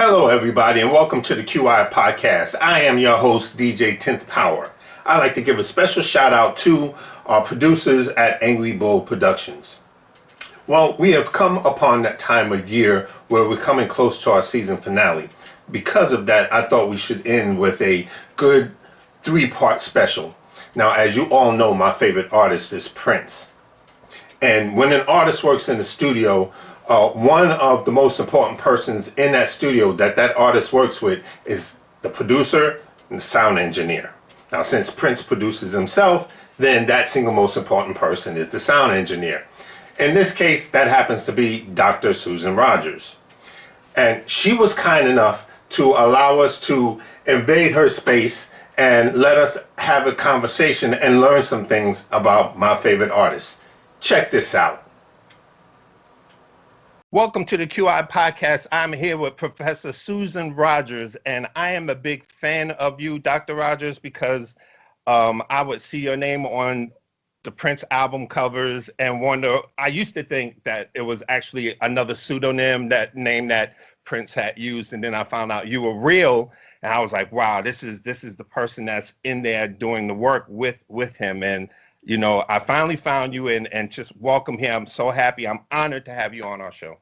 Hello, everybody, and welcome to the QI podcast. I am your host, DJ 10th Power. I'd like to give a special shout out to our producers at Angry Bull Productions. Well, we have come upon that time of year where we're coming close to our season finale. Because of that, I thought we should end with a good 3-part special. Now, as you all know, my favorite artist is Prince. And when an artist works in the studio, one of the most important persons in that studio that artist works with is the producer and the sound engineer. Now, since Prince produces himself, then that single most important person is the sound engineer. In this case, that happens to be Dr. Susan Rogers. And she was kind enough to allow us to invade her space and let us have a conversation and learn some things about my favorite artist. Check this out. Welcome to the QI podcast. I'm here with Professor Susan Rogers, and I am a big fan of you, Dr. Rogers, because I would see your name on the Prince album covers and wonder, I used to think that it was actually another pseudonym, that name that Prince had used, and then I found out you were real, and I was like, wow, this is the person that's in there doing the work with him. And you know, I finally found you and just welcome here. I'm so happy. I'm honored to have you on our show.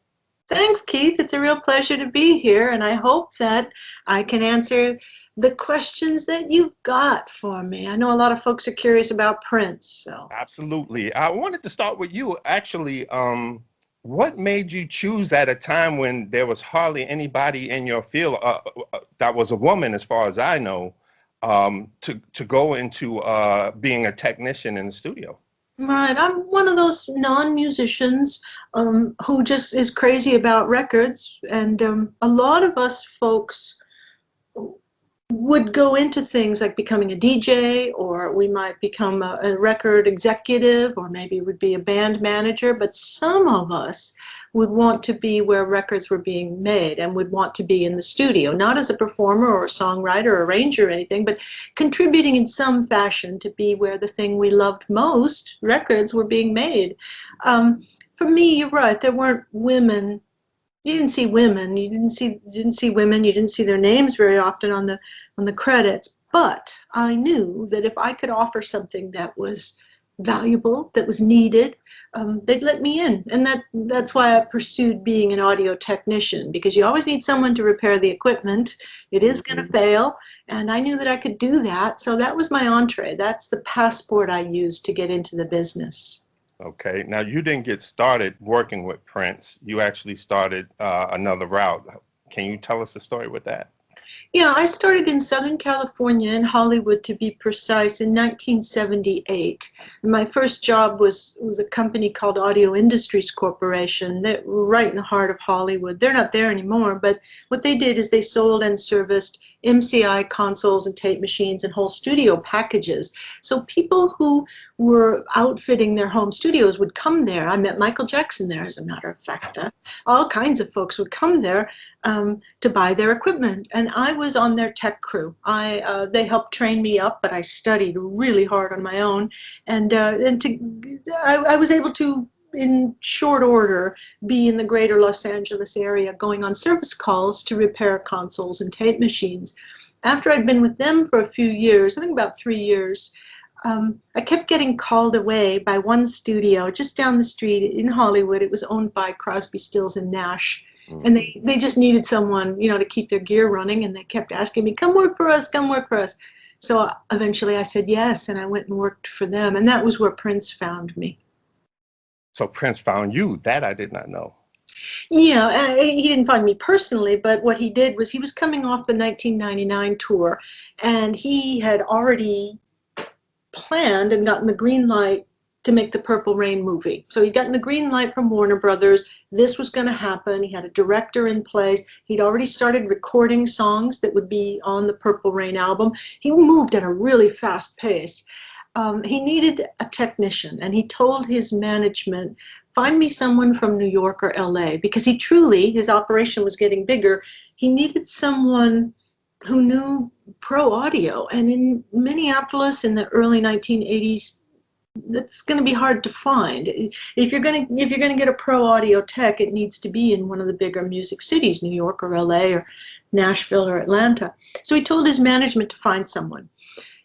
Thanks, Keith. It's a real pleasure to be here, and I hope that I can answer the questions that you've got for me. I know a lot of folks are curious about Prince. So Absolutely. I wanted to start with you, actually. What made you choose at a time when there was hardly anybody in your field that was a woman, as far as I know, to go into being a technician in the studio? right, I'm one of those non-musicians who just is crazy about records, and a lot of us folks would go into things like becoming a DJ, or we might become a record executive, or maybe would be a band manager, but some of us would want to be where records were being made and would want to be in the studio, not as a performer or a songwriter or arranger or anything, but contributing in some fashion to be where the thing we loved most, records, were being made. For me, you're right, there weren't women. You didn't see women. You didn't see women. You didn't see their names very often on the credits. But I knew that if I could offer something that was valuable, that was needed, they'd let me in. And that's why I pursued being an audio technician, because you always need someone to repair the equipment. It is going to fail, and I knew that I could do that. So that was my entree. That's the passport I used to get into the business. Okay. Now, you didn't get started working with Prince. You actually started another route. Can you tell us the story with that? Yeah, I started in Southern California, in Hollywood to be precise, in 1978. And my first job was a company called Audio Industries Corporation, that right in the heart of Hollywood. They're not there anymore, but what they did is they sold and serviced MCI consoles and tape machines and whole studio packages. So people who were outfitting their home studios would come there. I met Michael Jackson there, as a matter of fact. All kinds of folks would come there to buy their equipment, and I was on their tech crew. They helped train me up, but I studied really hard on my own, and I was able to, in short order, be in the greater Los Angeles area going on service calls to repair consoles and tape machines. After I'd been with them for a few years, I think about 3 years, I kept getting called away by one studio just down the street in Hollywood. It was owned by Crosby, Stills and Nash. And they just needed someone, to keep their gear running, and they kept asking me, come work for us, come work for us. So eventually I said yes, and I went and worked for them, and that was where Prince found me. So Prince found you. That I did not know. Yeah, he didn't find me personally, but what he did was he was coming off the 1999 tour, and he had already planned and gotten the green light to make the Purple Rain movie. So he'd gotten the green light from Warner Brothers. This was going to happen. He had a director in place. He'd already started recording songs that would be on the Purple Rain album. He moved at a really fast pace. He needed a technician, and he told his management, find me someone from New York or LA, because his operation was getting bigger. He needed someone who knew pro audio. And in Minneapolis in the early 1980s, that's going to be hard to find. If you're going to get a pro audio tech, it needs to be in one of the bigger music cities, New York or LA or Nashville or Atlanta. So he told his management to find someone.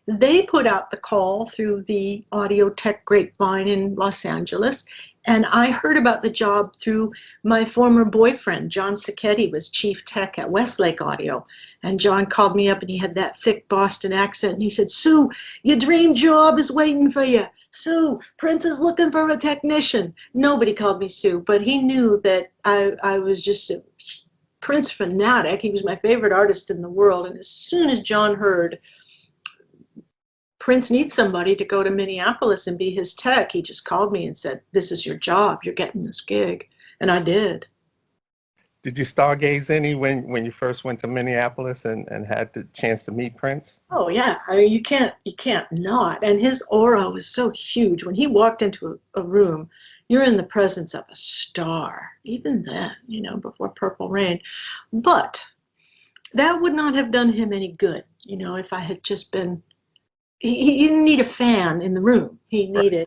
They put out the call through the audio tech grapevine in Los Angeles, and I heard about the job through my former boyfriend. John Sacchetti was chief tech at Westlake Audio, and John called me up and he had that thick Boston accent, and he said, "Sue, your dream job is waiting for you. Sue, Prince is looking for a technician." Nobody called me Sue, but he knew that I was just a Prince fanatic. He was my favorite artist in the world, and as soon as John heard Prince needs somebody to go to Minneapolis and be his tech, he just called me and said, "This is your job. You're getting this gig." And I did. Did you stargaze any when you first went to Minneapolis and had the chance to meet Prince? Oh yeah, I mean, you can't not. And his aura was so huge. When he walked into a room, you're in the presence of a star. Even then, before Purple Rain. But that would not have done him any good, if I had just been. He didn't need a fan in the room. He needed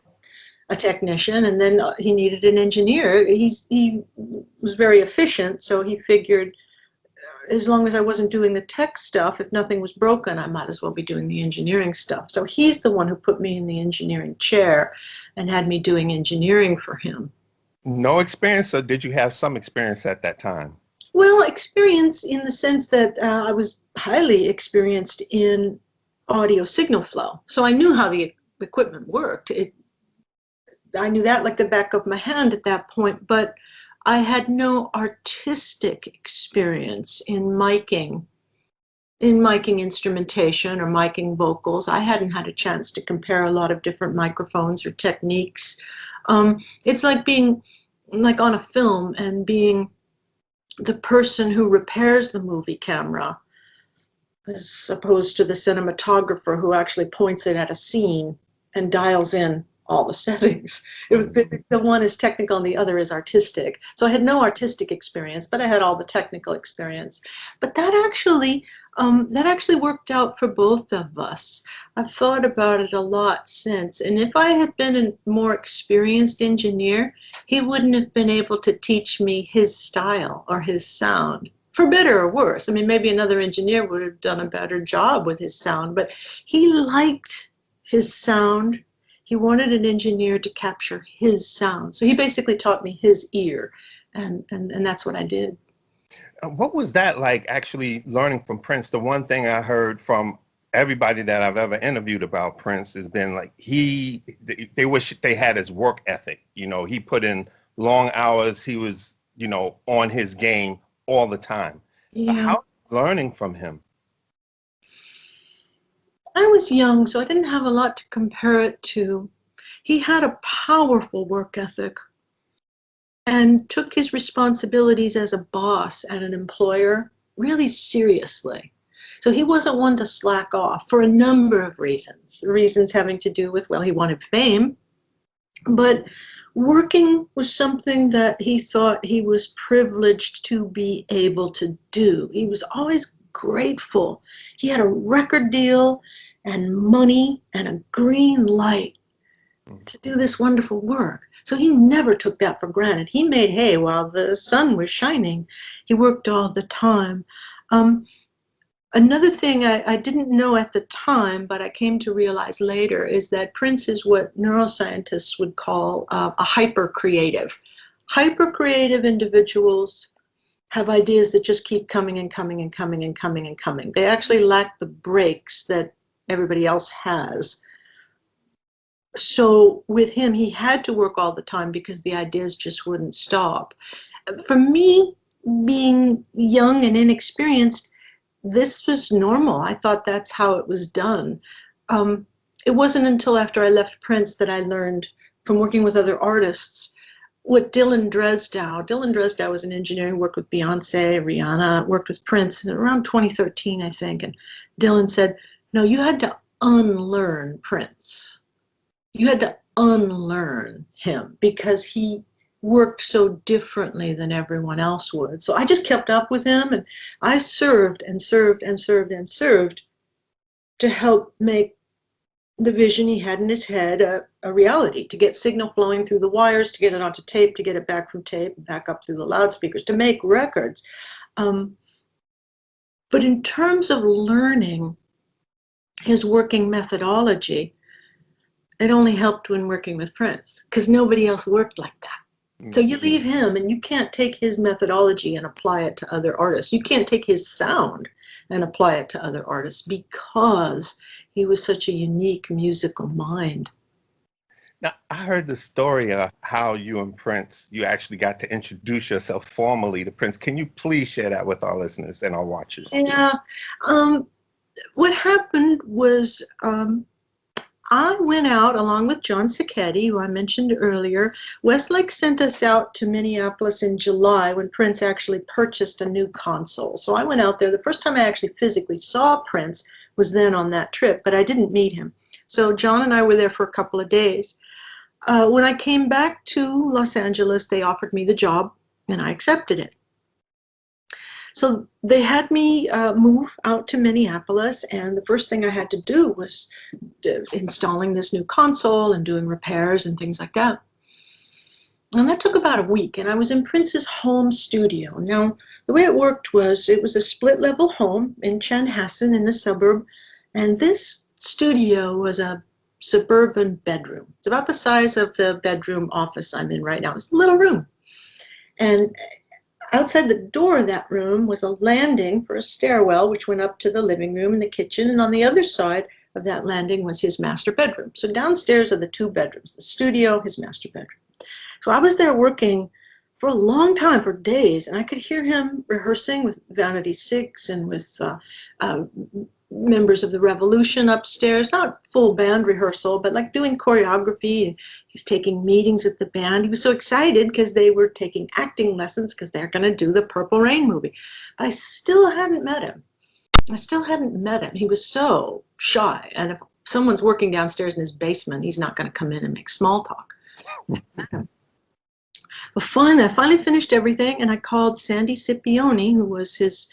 a technician, and then he needed an engineer. He was very efficient, so he figured as long as I wasn't doing the tech stuff, if nothing was broken, I might as well be doing the engineering stuff. So he's the one who put me in the engineering chair and had me doing engineering for him. No experience, or did you have some experience at that time? Well, experience in the sense that I was highly experienced in audio signal flow. So I knew how the equipment worked. I knew that like the back of my hand at that point, but I had no artistic experience in miking instrumentation or miking vocals. I hadn't had a chance to compare a lot of different microphones or techniques. It's like being like on a film and being the person who repairs the movie camera as opposed to the cinematographer who actually points it at a scene and dials in all the settings. The one is technical and the other is artistic. So I had no artistic experience, but I had all the technical experience. But that actually worked out for both of us. I've thought about it a lot since. And if I had been a more experienced engineer, he wouldn't have been able to teach me his style or his sound. For better or worse. I mean, maybe another engineer would have done a better job with his sound, but he liked his sound. He wanted an engineer to capture his sound. So he basically taught me his ear, and that's what I did. What was that like, actually learning from Prince? The one thing I heard from everybody that I've ever interviewed about Prince has been like they wish they had his work ethic. He put in long hours. He was, on his game all the time. Yeah. How learning from him? I was young, so I didn't have a lot to compare it to. He had a powerful work ethic and took his responsibilities as a boss and an employer really seriously. So he wasn't one to slack off for a number of reasons having to do with, well, he wanted fame, but working was something that he thought he was privileged to be able to do. He was always grateful. He had a record deal and money and a green light to do this wonderful work. So he never took that for granted. He made hay while the sun was shining. He worked all the time. Another thing I didn't know at the time, but I came to realize later, is that Prince is what neuroscientists would call a hyper-creative. Hyper-creative individuals have ideas that just keep coming and coming and coming and coming and coming. They actually lack the brakes that everybody else has. So with him, he had to work all the time because the ideas just wouldn't stop. For me, being young and inexperienced, this was normal. I thought that's how it was done. It wasn't until after I left Prince that I learned from working with other artists what Dylan Dresdow was an engineer who worked with Beyonce, Rihanna, worked with Prince around 2013, I think. And Dylan said, no, you had to unlearn Prince. You had to unlearn him because he worked so differently than everyone else would. So I just kept up with him, and I served and served and served and served to help make the vision he had in his head a reality, to get signal flowing through the wires, to get it onto tape, to get it back from tape, back up through the loudspeakers, to make records. But in terms of learning his working methodology, it only helped when working with Prince, because nobody else worked like that. So you leave him and you can't take his methodology and apply it to other artists. You can't take his sound and apply it to other artists because he was such a unique musical mind. Now, I heard the story of how you and Prince, you actually got to introduce yourself formally to Prince. Can you please share that with our listeners and our watchers? Yeah. What happened was I went out along with John Sacchetti, who I mentioned earlier. Westlake sent us out to Minneapolis in July when Prince actually purchased a new console. So I went out there. The first time I actually physically saw Prince was then on that trip, but I didn't meet him. So John and I were there for a couple of days. When I came back to Los Angeles, they offered me the job, and I accepted it. So they had me move out to Minneapolis, and the first thing I had to do was installing this new console and doing repairs and things like that. And that took about a week, and I was in Prince's home studio. Now, the way it worked was it was a split-level home in Chanhassen in the suburb, and this studio was a suburban bedroom. It's about the size of the bedroom office I'm in right now. It's a little room. And outside the door of that room was a landing for a stairwell, which went up to the living room and the kitchen. And on the other side of that landing was his master bedroom. So downstairs are the two bedrooms, the studio, his master bedroom. So I was there working for a long time, for days, and I could hear him rehearsing with Vanity Six and with members of the Revolution upstairs, not full band rehearsal, but like doing choreography. He's taking meetings with the band. He was so excited because they were taking acting lessons because they're going to do the Purple Rain movie. But I still hadn't met him. He was so shy. And if someone's working downstairs in his basement, he's not going to come in and make small talk. Well, I finally finished everything, and I called Sandy Scipione, who was his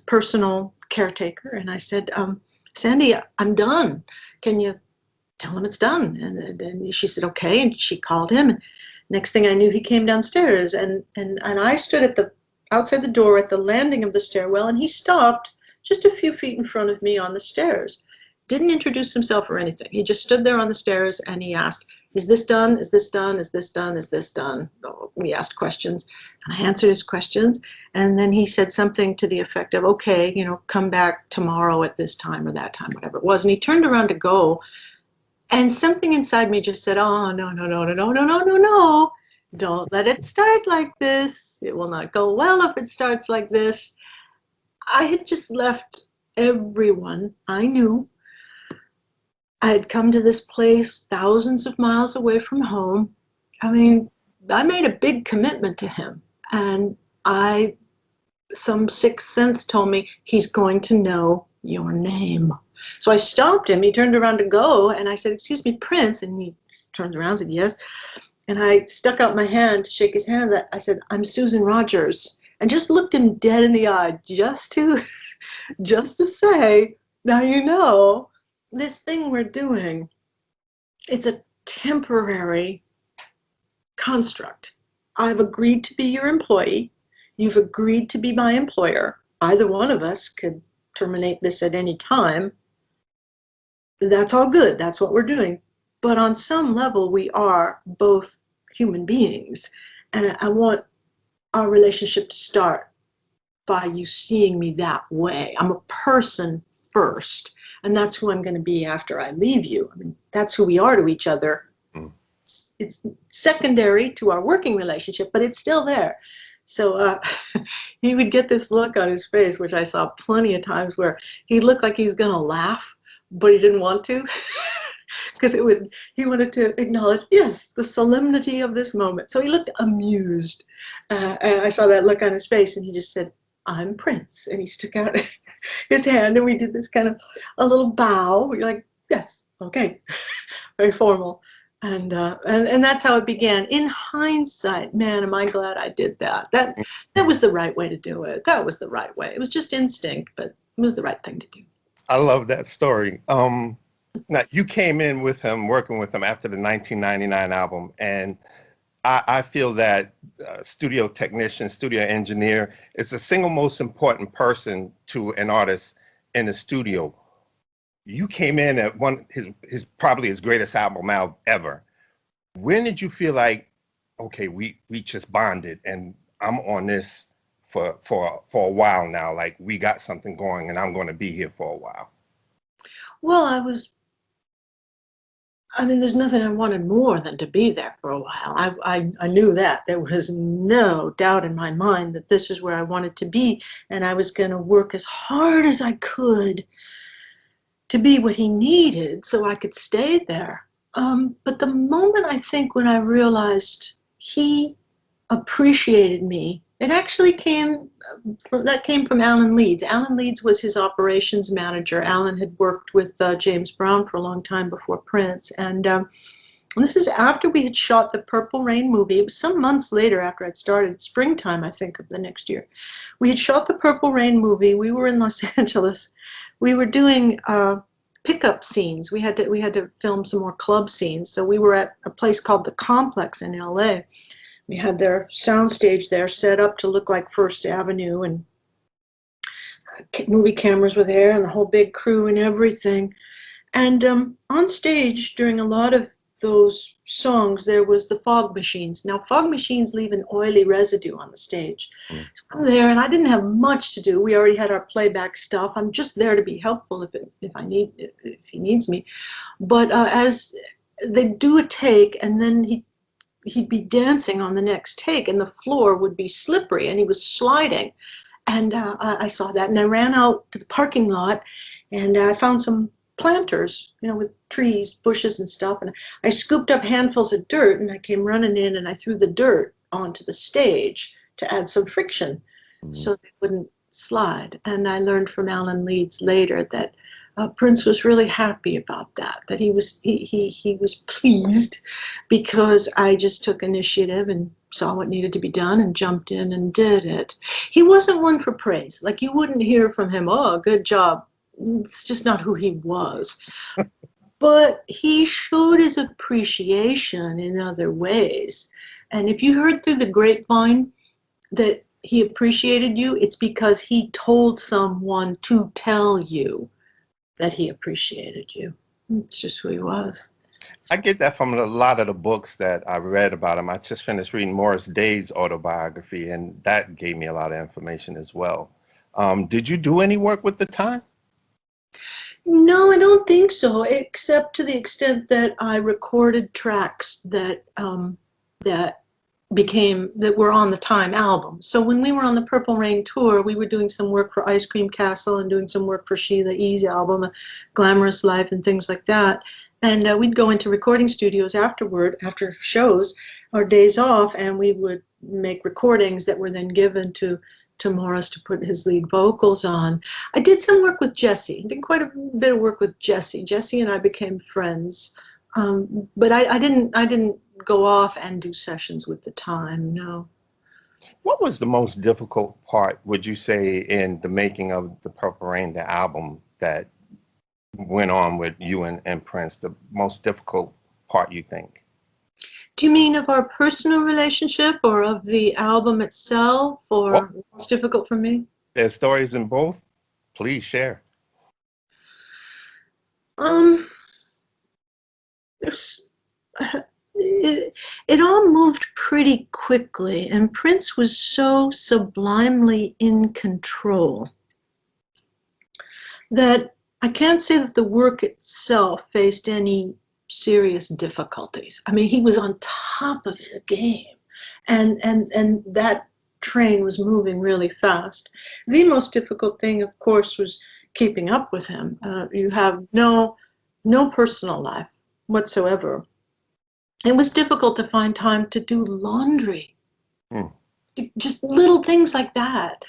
personal caretaker, and I said, Sandy, I'm done. Can you tell him it's done? And she said, okay, and she called him. And next thing I knew, he came downstairs, and I stood at the outside the door at the landing of the stairwell, and he stopped just a few feet in front of me on the stairs. Didn't introduce himself or anything. He just stood there on the stairs, and he asked, is this done? Is this done? Is this done? Is this done? We asked questions, and I answered his questions. And then he said something to the effect of, okay, come back tomorrow at this time or that time, whatever it was. And he turned around to go, and something inside me just said, oh, no, no, no, no, no, no, no, no, no. Don't let it start like this. It will not go well if it starts like this. I had just left everyone I knew. I had come to this place thousands of miles away from home. I mean, I made a big commitment to him, and some sixth sense told me he's going to know your name. So I stopped him. He turned around to go, and I said, excuse me, Prince. And he turned around and said, yes. And I stuck out my hand to shake his hand. I said, I'm Susan Rogers, and just looked him dead in the eye, just to say, now you know, this thing we're doing, it's a temporary construct. I've agreed to be your employee. You've agreed to be my employer. Either one of us could terminate this at any time. That's all good. That's what we're doing. But on some level, we are both human beings. And I want our relationship to start by you seeing me that way. I'm a person first. And that's who I'm going to be after I leave you. I mean, that's who we are to each other. It's secondary to our working relationship, but it's still there. So he would get this look on his face, which I saw plenty of times, where he looked like he's going to laugh, but he didn't want to, because he wanted to acknowledge, yes, the solemnity of this moment. So he looked amused, and I saw that look on his face, and he just said, I'm Prince. And he stuck out his hand, and we did this kind of a little bow. We're like, yes, okay, very formal. And that's how it began. In hindsight, man, am I glad I did that. That was the right way to do it. That was the right way. It was just instinct, but it was the right thing to do. I love that story. Now, you came in with him, working with him after the 1999 album, and I feel that studio technician, studio engineer is the single most important person to an artist in the studio. You came in at his probably his greatest album out ever. When did you feel like, okay, we just bonded, and I'm on this for a while now, like we got something going, and I'm going to be here for a while? Well, I mean, there's nothing I wanted more than to be there for a while. I knew that. There was no doubt in my mind that this is where I wanted to be, and I was going to work as hard as I could to be what he needed so I could stay there. But the moment, I think, when I realized he appreciated me, it actually came from Alan Leeds. Alan Leeds was his operations manager. Alan had worked with James Brown for a long time before Prince, and this is after we had shot the Purple Rain movie. It was some months later, after I'd started, springtime, I think, of the next year. We had shot the Purple Rain movie. We were in Los Angeles. We were doing pickup scenes. We had to film some more club scenes. So we were at a place called the Complex in LA. We had their soundstage there set up to look like First Avenue, and movie cameras were there, and the whole big crew and everything. And on stage during a lot of those songs, there was the fog machines. Now, fog machines leave an oily residue on the stage. Mm. So I'm there, and I didn't have much to do. We already had our playback stuff. I'm just there to be helpful if he needs me. But as they do a take, and then he'd be dancing on the next take, and the floor would be slippery, and he was sliding. And I saw that, and I ran out to the parking lot, and I found some planters, with trees, bushes, and stuff. And I scooped up handfuls of dirt, and I came running in, and I threw the dirt onto the stage to add some friction so they wouldn't slide. And I learned from Alan Leeds later that Prince was really happy about that, that he was pleased because I just took initiative and saw what needed to be done and jumped in and did it. He wasn't one for praise. Like, you wouldn't hear from him, "Oh, good job." It's just not who he was. But he showed his appreciation in other ways. And if you heard through the grapevine that he appreciated you, it's because he told someone to tell you that he appreciated you. It's just who he was. I get that from a lot of the books that I read about him. I just finished reading Morris Day's autobiography, and that gave me a lot of information as well. Did you do any work with The Time? No, I don't think so, except to the extent that I recorded tracks that that were on the Time album. So when we were on the Purple Rain tour, we were doing some work for Ice Cream Castle and doing some work for Sheila E.'s album, Glamorous Life, and things like that. And we'd go into recording studios after shows or days off, and we would make recordings that were then given to Morris to put his lead vocals on. I did some work with Jesse. I did quite a bit of work with Jesse. Jesse and I became friends, but I didn't go off and do sessions with The Time. No. What was the most difficult part, would you say, in the making of the Purple Rain, the album that went on with you and Prince? The most difficult part, you think? Do you mean of our personal relationship, or of the album itself, or what's difficult for me? There's stories in both. Please share. There's, it all moved pretty quickly, and Prince was so sublimely in control that I can't say that the work itself faced any serious difficulties. I mean, he was on top of his game, and that train was moving really fast. The most difficult thing, of course, was keeping up with him. You have no personal life whatsoever. It was difficult to find time to do laundry. Just little things like that.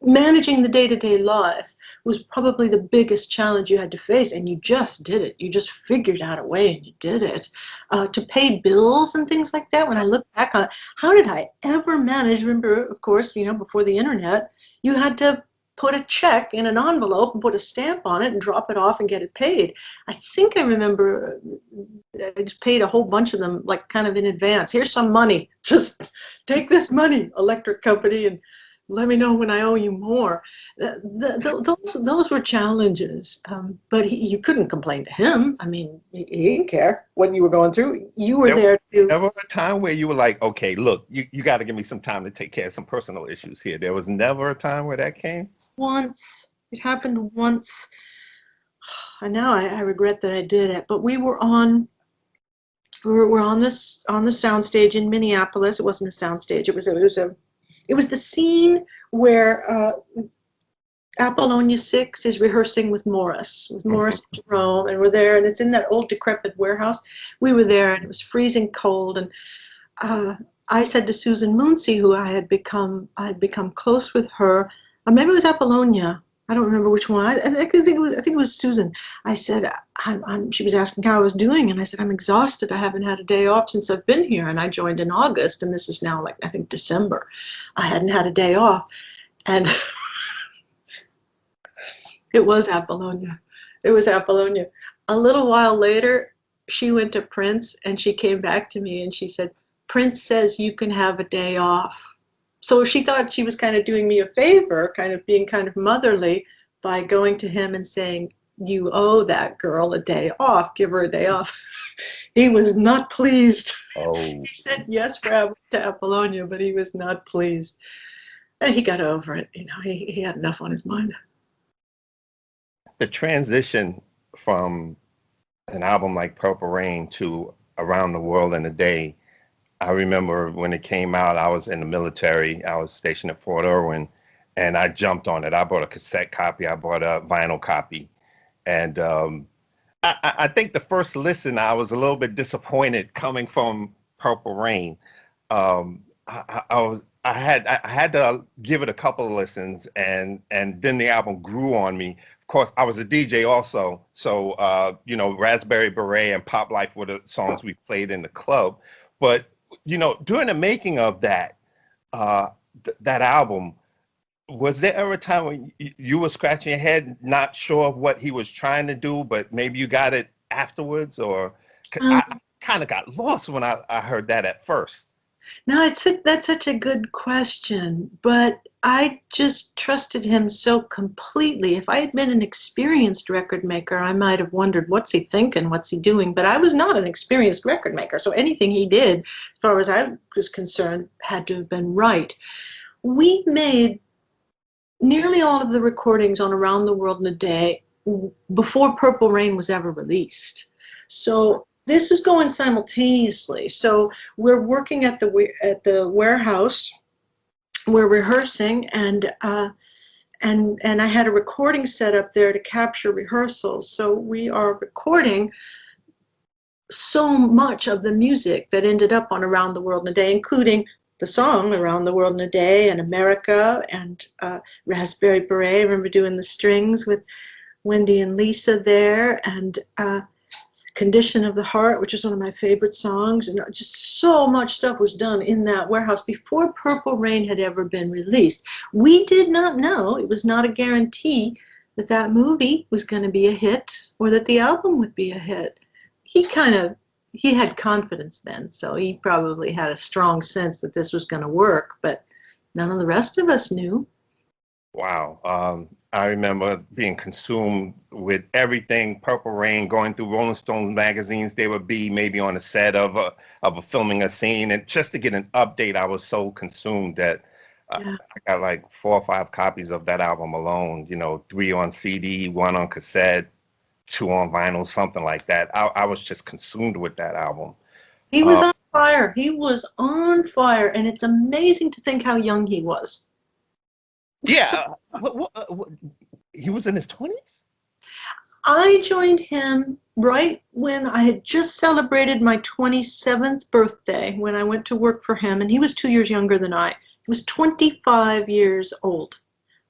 Managing the day-to-day life was probably the biggest challenge you had to face, and you just did it. You just figured out a way and you did it. To pay bills and things like that, when I look back on it, how did I ever manage? Remember, of course, before the internet, you had to put a check in an envelope and put a stamp on it and drop it off and get it paid. I think I remember I just paid a whole bunch of them, like kind of in advance. Here's some money. Just take this money, electric company, and let me know when I owe you more. Those were challenges, but you couldn't complain to him. I mean, he didn't care what you were going through. You were There was there to. never a time where you were like, okay, look, you got to give me some time to take care of some personal issues here. There was never a time where that came. Once. It happened once. And now I regret that I did it. But we're on this on the soundstage in Minneapolis. It wasn't a soundstage. It was the scene where Apollonia 6 is rehearsing with Morris and Jerome, and we're there, and it's in that old decrepit warehouse. We were there, and it was freezing cold, and I said to Susan Moonsey, who I had become close with her, or maybe it was Apollonia. I don't remember which one. I think it was Susan. I said, she was asking how I was doing, and I said, I'm exhausted. I haven't had a day off since I've been here, and I joined in August, and this is now like, I think, December. I hadn't had a day off, and it was Apollonia. It was Apollonia. A little while later, she went to Prince, and she came back to me, and she said, Prince says you can have a day off. So she thought she was kind of doing me a favor, kind of being kind of motherly by going to him and saying, you owe that girl a day off, give her a day off. He was not pleased. Oh, He said yes for to Apollonia, but he was not pleased. And he got over it. You know, he had enough on his mind. the transition from an album like Purple Rain to Around the World in a Day. I remember when it came out, I was in the military. I was stationed at Fort Irwin, and I jumped on it. I bought a cassette copy. I bought a vinyl copy. And I think the first listen, I was a little bit disappointed coming from Purple Rain. I had to give it a couple of listens, and then the album grew on me. Of course, I was a DJ also, so Raspberry Beret and Pop Life were the songs we played in the club. But during the making of that that album, was there ever a time when you were scratching your head, not sure of what he was trying to do, but maybe you got it afterwards? Or 'cause Um, I kind of got lost when I heard that at first. No, that's such a good question, but I just trusted him so completely. If I had been an experienced record maker, I might have wondered, what's he thinking? What's he doing? But I was not an experienced record maker, so anything he did, as far as I was concerned, had to have been right. We made nearly all of the recordings on Around the World in a Day before Purple Rain was ever released. So this is going simultaneously. So we're working at the warehouse, we're rehearsing, and I had a recording set up there to capture rehearsals. So we are recording so much of the music that ended up on Around the World in a Day, including the song Around the World in a Day and America and Raspberry Beret. I remember doing the strings with Wendy and Lisa there, and Condition of the Heart, which is one of my favorite songs. And just so much stuff was done in that warehouse before Purple Rain had ever been released. We did not know, it was not a guarantee that that movie was going to be a hit or that the album would be a hit. He had confidence then, so he probably had a strong sense that this was going to work, but none of the rest of us knew. Wow. I remember being consumed with everything Purple Rain, going through Rolling Stone magazines. They would be maybe on a set of a filming a scene, and just to get an update, I was so consumed that Yeah. I got like 4 or 5 copies of that album alone. 3 on CD, 1 on cassette, 2 on vinyl, something like that. I was just consumed with that album. He was Uh, on fire. He was on fire, and it's amazing to think how young he was. So yeah, he was in his 20s? I joined him right when I had just celebrated my 27th birthday when I went to work for him, and he was 2 years younger than I. He was 25 years old.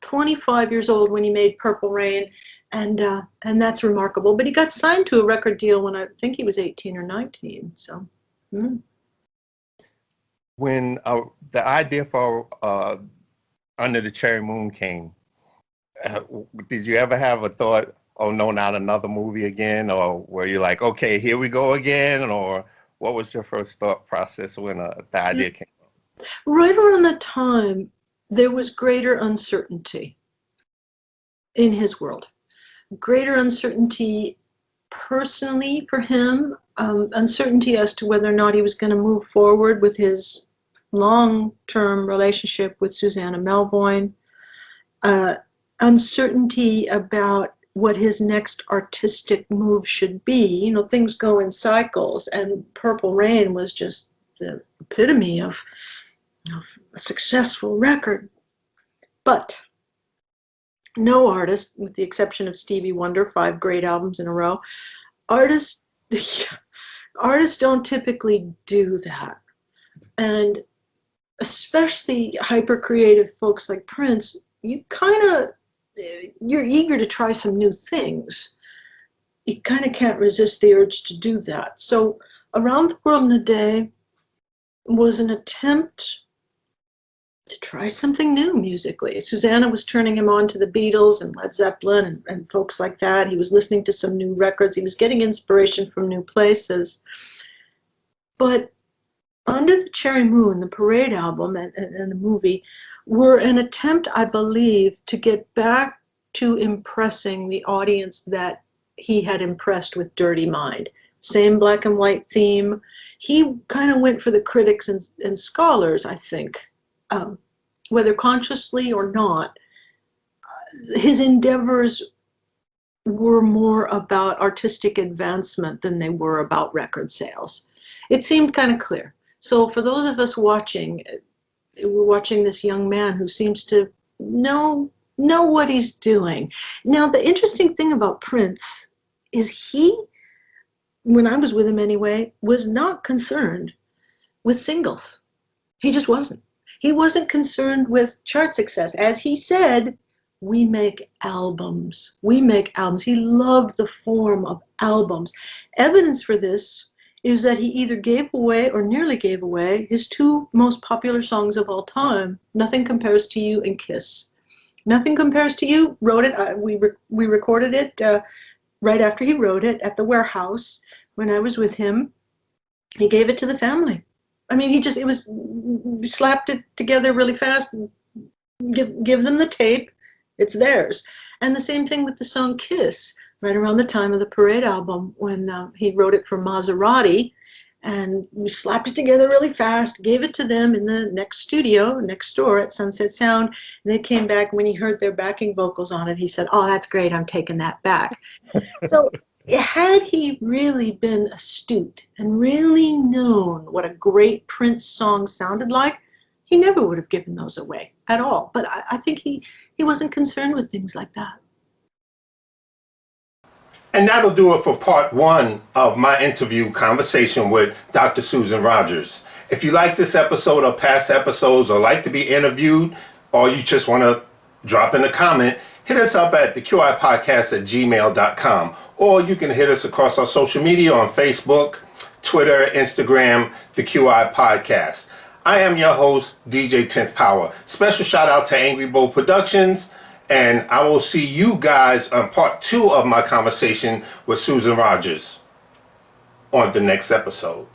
25 years old when he made Purple Rain, and that's remarkable. But he got signed to a record deal when I think he was 18 or 19. So. When the idea for Under the Cherry Moon came, Uh, did you ever have a thought, oh no, not another movie again? Or were you like, okay, here we go again? Or what was your first thought process when the idea came? Right around that time, there was greater uncertainty in his world. Greater uncertainty personally for him, uncertainty as to whether or not he was going to move forward with his long-term relationship with Susanna Melvoin, uncertainty about what his next artistic move should be. You know, things go in cycles, and Purple Rain was just the epitome of a successful record. But no artist, with the exception of Stevie Wonder, 5 great albums in a row, artists artists don't typically do that. And especially hyper creative folks like Prince, you're eager to try some new things. You kind of can't resist the urge to do that. So Around the World in a Day was an attempt to try something new musically. Susanna was turning him on to the Beatles and Led Zeppelin and folks like that. He was listening to some new records. He was getting inspiration from new places. But Under the Cherry Moon, the Parade album and the movie were an attempt, I believe, to get back to impressing the audience that he had impressed with Dirty Mind. Same black and white theme. He kind of went for the critics and scholars, I think, whether consciously or not. His endeavors were more about artistic advancement than they were about record sales. It seemed kind of clear. So for those of us watching, we're watching this young man who seems to know what he's doing. Now, the interesting thing about Prince is he, when I was with him anyway, was not concerned with singles. He just wasn't. He wasn't concerned with chart success. As he said, we make albums. We make albums. He loved the form of albums. Evidence for this is that he either gave away or nearly gave away his 2 most popular songs of all time, Nothing Compares to You and Kiss. Nothing Compares to You, wrote it, we recorded it right after he wrote it at the warehouse when I was with him. He gave it to the family. I mean, we slapped it together really fast, and give them the tape, it's theirs. And the same thing with the song Kiss, right around the time of the Parade album when he wrote it for Maserati, and we slapped it together really fast, gave it to them in the next studio, next door at Sunset Sound, and they came back, when he heard their backing vocals on it, he said, "Oh, that's great, I'm taking that back." So had he really been astute and really known what a great Prince song sounded like, he never would have given those away at all. But I think he wasn't concerned with things like that. And that'll do it for part 1 of my interview conversation with Dr. Susan Rogers. If you like this episode or past episodes, or like to be interviewed, or you just want to drop in a comment, hit us up at theqipodcast@gmail.com, or you can hit us across our social media on Facebook, Twitter, Instagram, The QI Podcast. I am your host, DJ 10th Power. Special shout out to Angry Bull Productions, and I will see you guys on part 2 of my conversation with Susan Rogers on the next episode.